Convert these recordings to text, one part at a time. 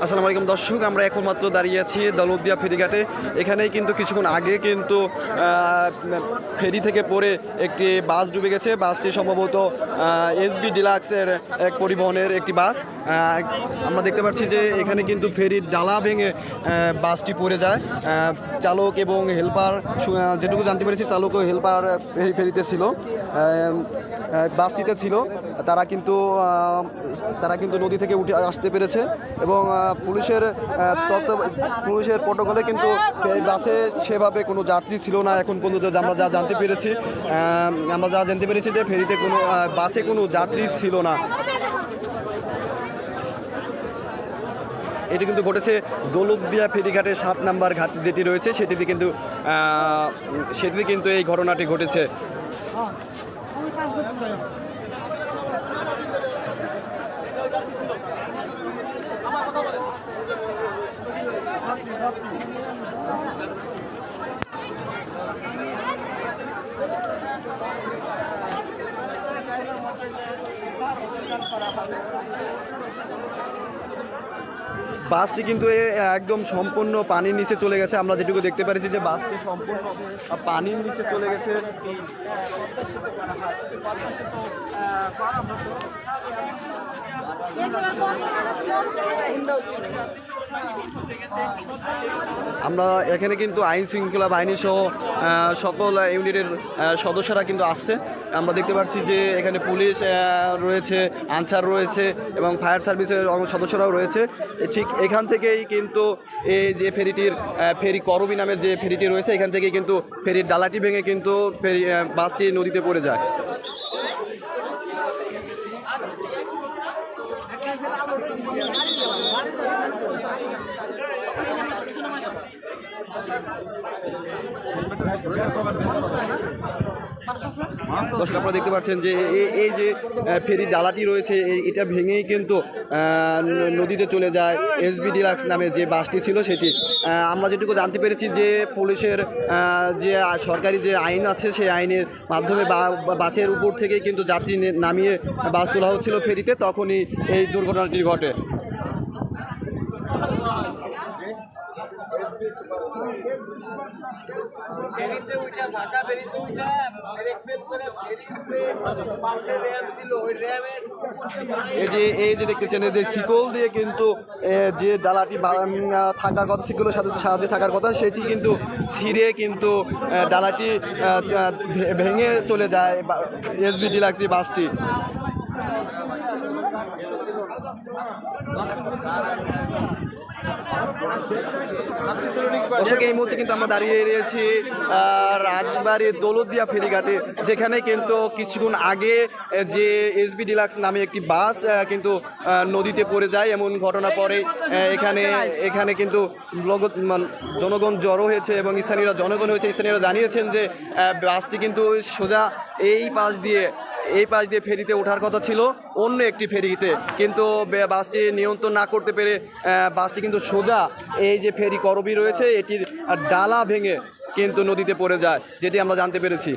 আসসালামু আলাইকুম দর্শক, আমরা এখন মাত্র দাঁড়িয়ে আছি দৌলতদিয়া ফেরিঘাটে। এখানেই কিন্তু কিছুক্ষণ আগে কিন্তু ফেরি থেকে পড়ে একটি বাস ডুবে গেছে। বাসটি সম্ভবত এসবি ডিলাক্সের এক পরিবহনের একটি বাস। আমরা দেখতে পাচ্ছি যে এখানে কিন্তু ফেরির ডালা ভেঙে বাসটি পড়ে যায়। চালক এবং হেল্পার, যেটুকু জানতে পেরেছি চালক ও হেল্পার ফেরিতে ছিল, বাসটিতে ছিল। তারা কিন্তু নদী থেকে উঠে আসতে পেরেছে এবং পুলিশের প্রটোকলে কিন্তু এই বাসে সেভাবে কোনো যাত্রী ছিল না এখন পর্যন্ত। আমরা যা জানতে পেরেছি যে ফেরিতে কোনো বাসে কোনো যাত্রী ছিল না। এটি কিন্তু ঘটেছে দৌলতদিয়া ফেরিঘাটের 7 নম্বর ঘাট যেটি রয়েছে সেটিতে কিন্তু এই ঘটনাটি ঘটেছে। বাসটি কিন্তু একদম সম্পূর্ণ পানির নিচে চলে গেছে। আমরা যেটুকু দেখতে পাচ্ছি যে বাসটি সম্পূর্ণ পানির নিচে চলে গেছে। আমরা এখানে কিন্তু আইন শৃঙ্খলা বাহিনী সহ সকল ইউনিটের সদস্যরা কিন্তু আসছে। আমরা দেখতে পাচ্ছি যে এখানে পুলিশ রয়েছে, আনসার রয়েছে এবং ফায়ার সার্ভিসের সদস্যরাও রয়েছে। ঠিক এখান থেকেই কিন্তু এই যে ফেরি করবি নামের যে ফেরিটি রয়েছে, এখান থেকেই কিন্তু ফেরির ডালাটি ভেঙে কিন্তু বাসটি নদীতে পড়ে যায়। দর্শক, আপনারা দেখতে পাচ্ছেন যে এই যে ফেরির ডালাটি রয়েছে এটা ভেঙেই কিন্তু নদীতে চলে যায় এসবি ডিলাক্স নামে যে বাসটি ছিল সেটি। আমরা যেটুকু জানতে পেরেছি যে পুলিশের যে সরকারি যে আইন আছে সেই আইনের মাধ্যমে বাসের উপর থেকেই কিন্তু যাত্রী নামিয়ে বাস তোলা হচ্ছিল ফেরিতে, তখনই এই দুর্ঘটনাটি ঘটে। এই যে দেখতেছেন যে শিকল দিয়ে কিন্তু যে ডালাটি থাকার কথা, শিকলের সাহায্যে থাকার কথা, সেটি কিন্তু ছিঁড়ে কিন্তু ডালাটি ভেঙে চলে যায় এসবি ডিলাক্স বাসটি। দর্শক, এই মুহূর্তে কিন্তু আমরা দাঁড়িয়ে রয়েছি রাজবাড়ির দৌলতদিয়া ফেরিঘাটে, যেখানে কিন্তু কিছুক্ষণ আগে যে এসবি ডিলাক্স নামে একটি বাস কিন্তু নদীতে পড়ে যায়। এমন ঘটনা পরে এখানে কিন্তু জনগণ জড়ো হয়েছে এবং স্থানীয়রা জানিয়েছেন যে বাসটি কিন্তু সোজা এই পাশ দিয়ে ফেরিতে ওঠার কথা ছিল অন্য একটি ফেরিতে, কিন্তু বাসটি নিয়ন্ত্রণ না করতে পেরে বাসটি কিন্তু সোজা এই যে ফেরি করবি রয়েছে এটির ডালা ভেঙে কিন্তু নদীতে পড়ে যায়, যেটি আমরা জানতে পেরেছি।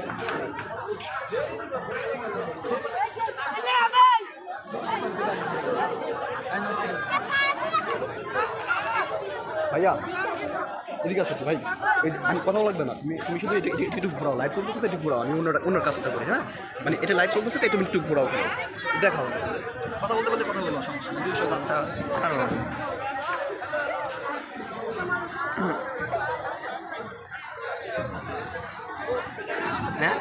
ভাইয়া এদিকে আসো ভাই, আমি কথা লাগবে না, তুমি শুধু একটু ঘোরাও, লাইট চলতেছে তো একটু ঘোরাও, আমি অন্য কাজটা করি। হ্যাঁ, মানে এটা লাইট চলতেছে তো তুমি একটু ঘোরাও, দেখাও। কথা বলতে কথা বলো, সমস্যা যে বিষয়ে জানতে পারো। হ্যাঁ,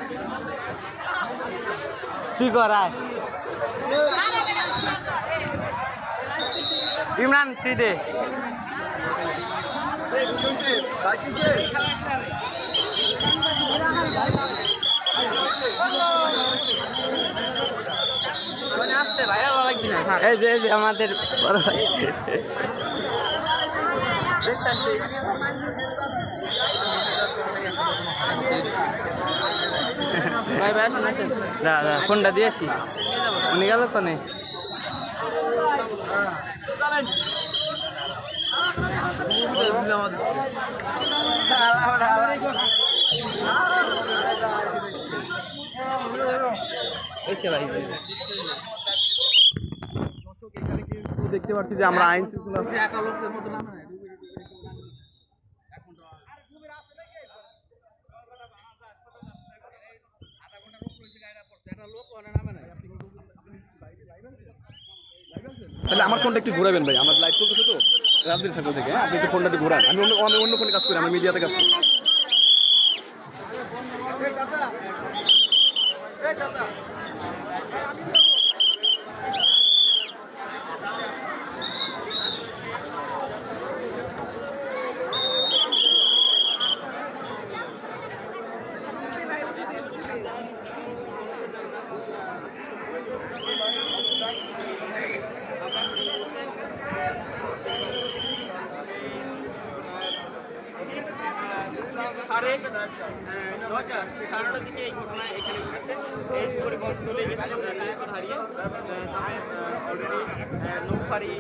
তুই করায় ইমরান, তুই দে। এই যে আমাদের দাদা ফোনটা দিয়েছি, উনি গেল কোনে। দেখতে পাচ্ছি যে আমরা আইন শৃঙ্খলা তাহলে আমার ফোনটা একটু ঘুরাবেন ভাই, আমার লাইভ চলতেছে তো রাজবীর সার্কেল থেকে। আপনি একটু ফোনটা একটু ঘুরান, আমি অন্য ফোনে কাজ করি, আমি মিডিয়াতে কাজ করি। সাড়ে 9:30 দিকে এই ঘটনা এখানে ঘটেছে। এই পরিবহন চলে গেছিল হারিয়ে অলরেডি নৌফারি,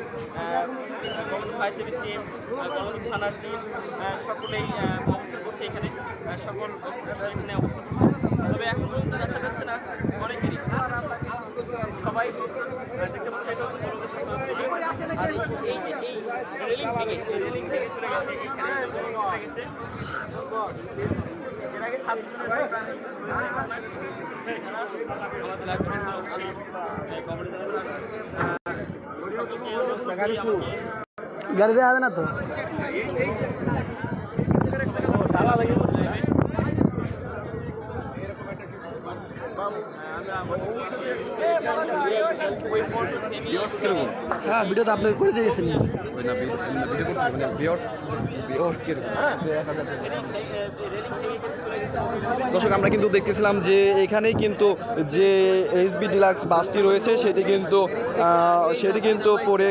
government fire service team, government থানার টিম সকলেই অবস্থান করছে এখানে, সকল এখানে অবস্থান করছে। তবে এখন পর্যন্ত দেখা যাচ্ছে না অনেকেরই, সবাই দেখতে পাচ্ছে এটা হচ্ছে জনদের সাথে আর এই যে এই রেলিং থেকে চলে গেছে এইখানে চলে গেছে। এর আগে 7 গাড়ি দেওয়া যাবে না তো হ্যাঁ ভিডিও তো আপলোড করে দিয়েছেন। দর্শক আমরা কিন্তু দেখতেছিলাম যে এখানেই কিন্তু যে এসবি ডিলাক্স বাসটি রয়েছে সেটি কিন্তু পড়ে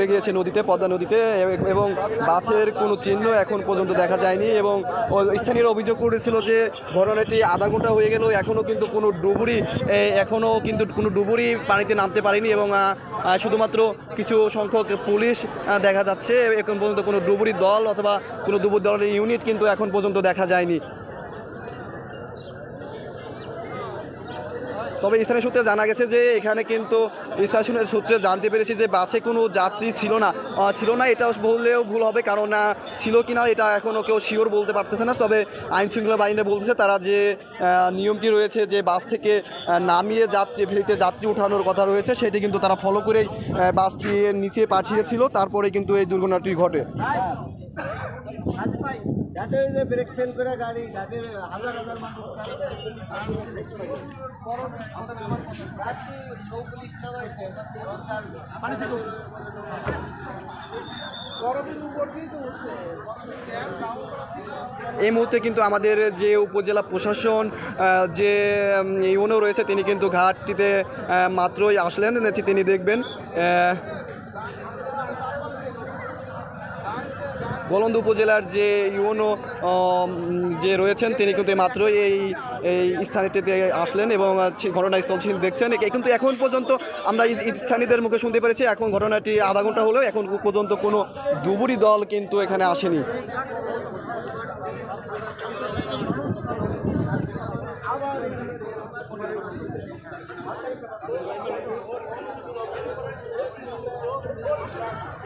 গিয়েছে নদীতে, পদ্মা নদীতে, এবং বাসের কোনো চিহ্ন এখন পর্যন্ত দেখা যায়নি। এবং স্থানীয়রা অভিযোগ করেছিল যে ঘটনাটি আধা ঘন্টা হয়ে গেল, এখনও কিন্তু কোনো ডুবুরি পানিতে নামতে পারেনি, এবং শুধুমাত্র কিছু সংখ্যক পুলিশ দেখা যাচ্ছে। এখন পর্যন্ত কোনো ডুবুরি দল অথবা কোনো ডুবুরি দলের ইউনিট কিন্তু এখন পর্যন্ত দেখা যায়নি। তবে স্থানীয় সূত্রে জানা গেছে যে এখানে কিন্তু স্থানীয় সূত্রে জানতে পেরেছি যে বাসে কোনো যাত্রী ছিল না, এটা বললেও ভুল হবে, কারণ ছিল কি না এটা এখনও কেউ শিওর বলতে পারতেছে না। তবে আইন শৃঙ্খলা বাহিনী বলতেছে তারা যে নিয়মটি রয়েছে যে বাস থেকে নামিয়ে ফেরিতে যাত্রী উঠানোর কথা রয়েছে সেটি কিন্তু তারা ফলো করেই বাসটি নিচে পাঠিয়েছিল, তারপরে কিন্তু এই দুর্ঘটনাটি ঘটে। ব্রেক ফেল করে গাড়ি হাজার মানুষ এই মুহূর্তে কিন্তু আমাদের যে উপজেলা প্রশাসন যে ইউনো রয়েছে তিনি কিন্তু ঘাটটিতে মাত্রই আসলেন, তিনি দেখবেন গোলন্দ উপজেলার যে ইউনো যে রয়েছেন তিনি কিন্তু মাত্রই এই স্থানটিতে আসলেন এবং ঘটনাস্থল দেখছেন। কিন্তু এখন পর্যন্ত আমরা স্থানীয়দের মুখে শুনতে পেরেছি এখন ঘটনাটি আধা ঘন্টা হলেও এখন পর্যন্ত কোনো ডুবুরি দল কিন্তু এখানে আসেনি।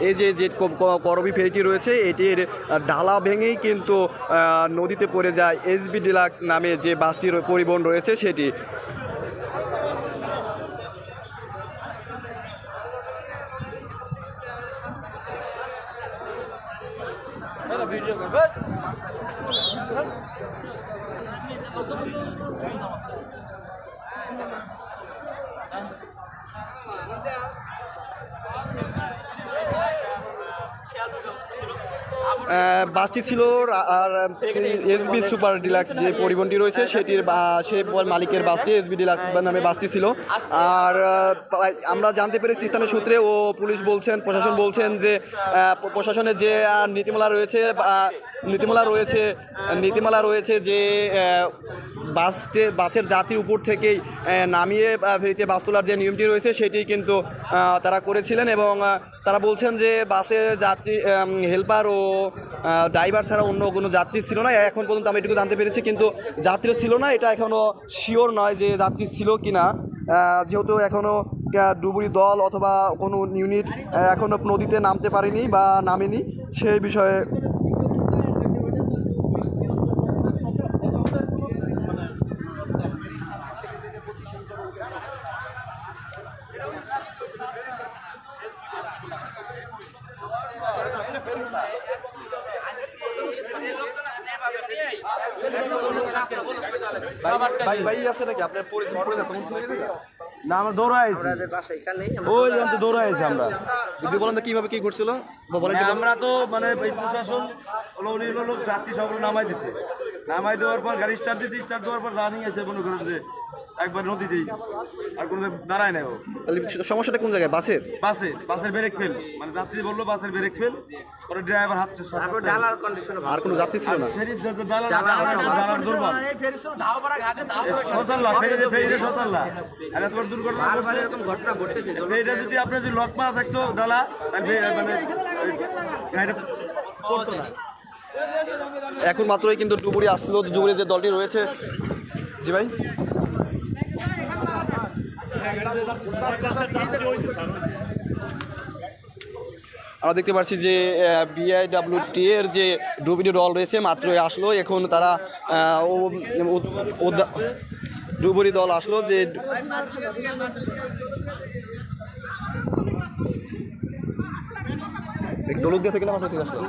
এই যে করবি ফেরিটি রয়েছে এটির ডালা ভেঙেই কিন্তু নদীতে পড়ে যায় এসবি ডিলাক্স নামে যে বাসটির পরিবহন রয়েছে সেটি। বাসটি ছিল আর এসবি সুপার ডিলাক্স যে পরিবহনটি রয়েছে সেটির সে মালিকের বাসটি এসবি ডিলাক্স নামে বাসটি ছিল। আর আমরা জানতে পেরেছি স্থানীয় সূত্রে ও পুলিশ বলছেন, প্রশাসন বলছেন যে প্রশাসনের যে নীতিমালা রয়েছে যে বাসের যাত্রীর উপর থেকেই নামিয়ে ফেরিতে বাস তোলার যে নিয়মটি রয়েছে সেটি কিন্তু তারা করেছিলেন এবং তারা বলছেন যে বাসে যাত্রী হেল্পার ও ড্রাইভার ছাড়া অন্য কোনো যাত্রী ছিল না। এখন পর্যন্ত আমি এটুকু জানতে পেরেছি, কিন্তু যাত্রী ছিল না এটা এখনও শিওর নয় যে যাত্রী ছিল কি না, যেহেতু এখনও ডুবুরি দল অথবা কোনো ইউনিট এখনো নদীতে নামতে পারেনি বা নামেনি সেই বিষয়ে ভাই আছে নাকি আপনার না আমরা দৌড়া আইছি ওই জানতে দৌড়া আইছি আমরা যদি বলেন তো কিভাবে কি ঘটছিল বা বলেন তো। আমরা তো মানে এই প্রশাসন হলো উনি হলো লোক যাত্রী সবগুলো নামাই দিছে নামাই দেওয়ার পর গাড়ি স্টার্ট দিয়েছি স্টার্ট দেওয়ার পর রানিং আছে মনে করেন যে একবার নদীতেই আর কোনো দাঁড়ায় না ও তাহলে সমস্যাটা কোন জায়গায় বাসের বাসের ব্রেক ফেল মানে যাত্রী বললো বাসের ব্রেক ফেল পরে ড্রাইভার হাত আর কোনো যাত্রী ছিল না ফেরি ডালার দুর্বল শোষাল্লা ফেরিতে শোষাল্লা আর এত বড় দুর্ঘটনা ঘটছে ফেরিটা যদি আপনার যদি লক মারা থাকতো ডালা তাহলে মানে গাড়িটা পড়তো না। এখন মাত্রই কিন্তু ডুবুরি আসলো ডুবুরি যে দলটি রয়েছে জি ভাই আমরা দেখতে পাচ্ছি যে BIWT এর যে ডুবুরি দল রয়েছে মাত্রই আসলো এখন তারা ডুবুরি দল আসলো যে দৌলতদিয়া থেকে না মাত্র থেকে আসলো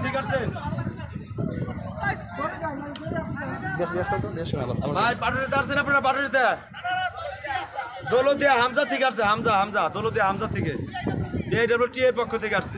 ঠিক আছে ভাই পাটুরিতে আসছেন আপনারা পাটুরিতে দৌলতদিয়া হামজা থেকে আসছে হামজা দৌলতদিয়া হামজা থেকে BIWT এর পক্ষ থেকে আসছে